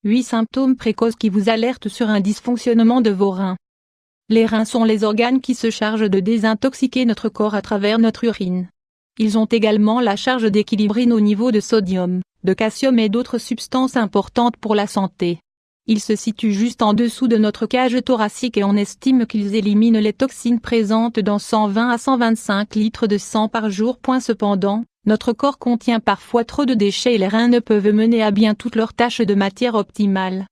8 symptômes précoces qui vous alertent sur un dysfonctionnement de vos reins. Les reins sont les organes qui se chargent de désintoxiquer notre corps à travers notre urine. Ils ont également la charge d'équilibrer nos niveaux de sodium, de calcium et d'autres substances importantes pour la santé. Ils se situent juste en dessous de notre cage thoracique et on estime qu'ils éliminent les toxines présentes dans 120 à 125 litres de sang par jour. Cependant, notre corps contient parfois trop de déchets et les reins ne peuvent mener à bien toutes leurs tâches de manière optimale.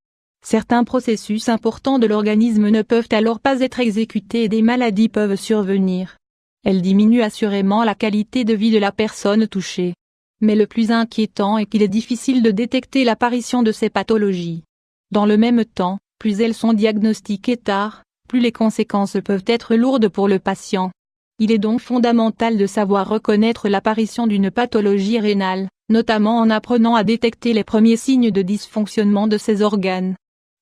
Certains processus importants de l'organisme ne peuvent alors pas être exécutés et des maladies peuvent survenir. Elles diminuent assurément la qualité de vie de la personne touchée. Mais le plus inquiétant est qu'il est difficile de détecter l'apparition de ces pathologies. Dans le même temps, plus elles sont diagnostiquées tard, plus les conséquences peuvent être lourdes pour le patient. Il est donc fondamental de savoir reconnaître l'apparition d'une pathologie rénale, notamment en apprenant à détecter les premiers signes de dysfonctionnement de ces organes.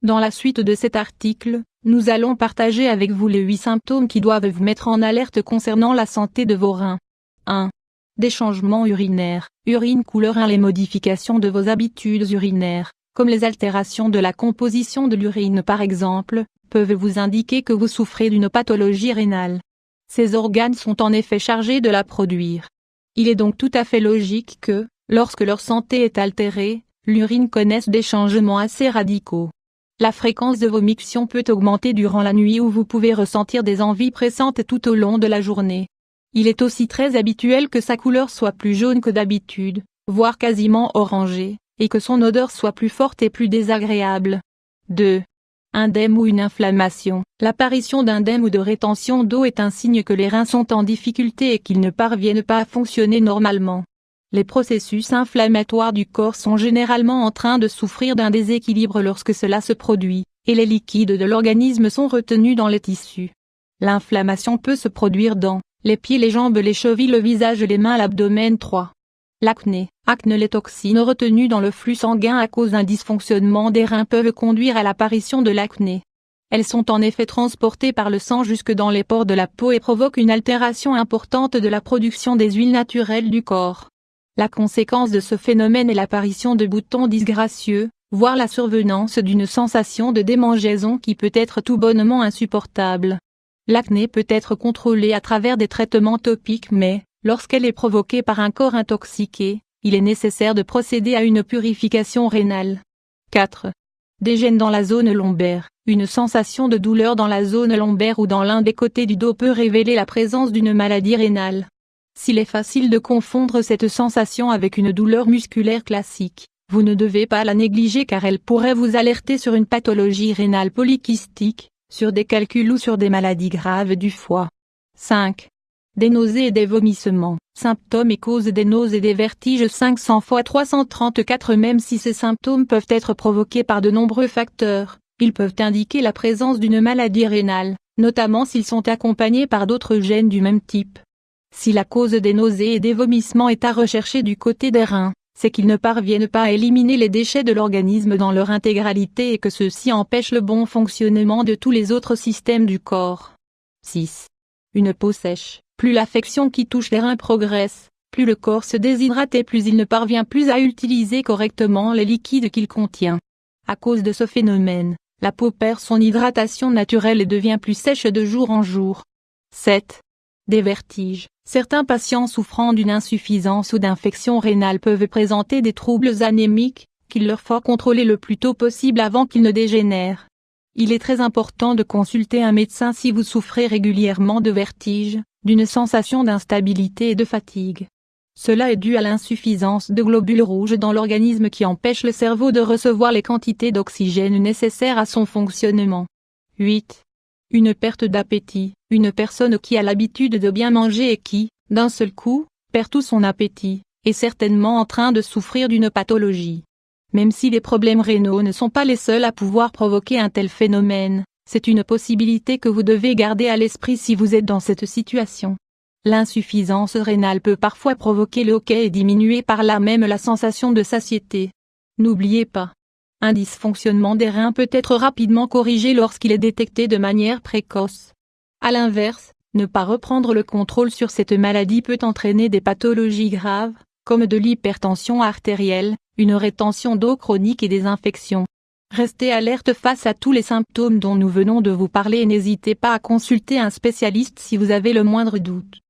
Dans la suite de cet article, nous allons partager avec vous les 8 symptômes qui doivent vous mettre en alerte concernant la santé de vos reins. 1. Des changements urinaires, urine couleur 1. Les modifications de vos habitudes urinaires, comme les altérations de la composition de l'urine par exemple, peuvent vous indiquer que vous souffrez d'une pathologie rénale. Ces organes sont en effet chargés de la produire. Il est donc tout à fait logique que, lorsque leur santé est altérée, l'urine connaisse des changements assez radicaux. La fréquence de vomition peut augmenter durant la nuit où vous pouvez ressentir des envies pressantes tout au long de la journée. Il est aussi très habituel que sa couleur soit plus jaune que d'habitude, voire quasiment orangée, et que son odeur soit plus forte et plus désagréable. 2. Œdème ou une inflammation. L'apparition d'œdème ou de rétention d'eau est un signe que les reins sont en difficulté et qu'ils ne parviennent pas à fonctionner normalement. Les processus inflammatoires du corps sont généralement en train de souffrir d'un déséquilibre lorsque cela se produit, et les liquides de l'organisme sont retenus dans les tissus. L'inflammation peut se produire dans les pieds, les jambes, les chevilles, le visage, les mains, l'abdomen. 3. L'acné. Les toxines retenues dans le flux sanguin à cause d'un dysfonctionnement des reins peuvent conduire à l'apparition de l'acné. Elles sont en effet transportées par le sang jusque dans les pores de la peau et provoquent une altération importante de la production des huiles naturelles du corps. La conséquence de ce phénomène est l'apparition de boutons disgracieux, voire la survenance d'une sensation de démangeaison qui peut être tout bonnement insupportable. L'acné peut être contrôlée à travers des traitements topiques mais, lorsqu'elle est provoquée par un corps intoxiqué, il est nécessaire de procéder à une purification rénale. 4. Des gènes dans la zone lombaire. Une sensation de douleur dans la zone lombaire ou dans l'un des côtés du dos peut révéler la présence d'une maladie rénale. S'il est facile de confondre cette sensation avec une douleur musculaire classique, vous ne devez pas la négliger car elle pourrait vous alerter sur une pathologie rénale polykystique, sur des calculs ou sur des maladies graves du foie. 5. Des nausées et des vomissements. Symptômes et causes des nausées et des vertiges 500 x 334. Même si ces symptômes peuvent être provoqués par de nombreux facteurs, ils peuvent indiquer la présence d'une maladie rénale, notamment s'ils sont accompagnés par d'autres gènes du même type. Si la cause des nausées et des vomissements est à rechercher du côté des reins, c'est qu'ils ne parviennent pas à éliminer les déchets de l'organisme dans leur intégralité et que ceux-ci empêchent le bon fonctionnement de tous les autres systèmes du corps. 6. Une peau sèche. Plus l'affection qui touche les reins progresse, plus le corps se déshydrate et plus il ne parvient plus à utiliser correctement les liquides qu'il contient. À cause de ce phénomène, la peau perd son hydratation naturelle et devient plus sèche de jour en jour. 7. Des vertiges. Certains patients souffrant d'une insuffisance ou d'infection rénale peuvent présenter des troubles anémiques, qu'il leur faut contrôler le plus tôt possible avant qu'ils ne dégénèrent. Il est très important de consulter un médecin si vous souffrez régulièrement de vertiges, d'une sensation d'instabilité et de fatigue. Cela est dû à l'insuffisance de globules rouges dans l'organisme qui empêche le cerveau de recevoir les quantités d'oxygène nécessaires à son fonctionnement. 8. Une perte d'appétit. Une personne qui a l'habitude de bien manger et qui, d'un seul coup, perd tout son appétit, est certainement en train de souffrir d'une pathologie. Même si les problèmes rénaux ne sont pas les seuls à pouvoir provoquer un tel phénomène, c'est une possibilité que vous devez garder à l'esprit si vous êtes dans cette situation. L'insuffisance rénale peut parfois provoquer le hoquet et diminuer par là même la sensation de satiété. N'oubliez pas, un dysfonctionnement des reins peut être rapidement corrigé lorsqu'il est détecté de manière précoce. À l'inverse, ne pas reprendre le contrôle sur cette maladie peut entraîner des pathologies graves, comme de l'hypertension artérielle, une rétention d'eau chronique et des infections. Restez alerte face à tous les symptômes dont nous venons de vous parler et n'hésitez pas à consulter un spécialiste si vous avez le moindre doute.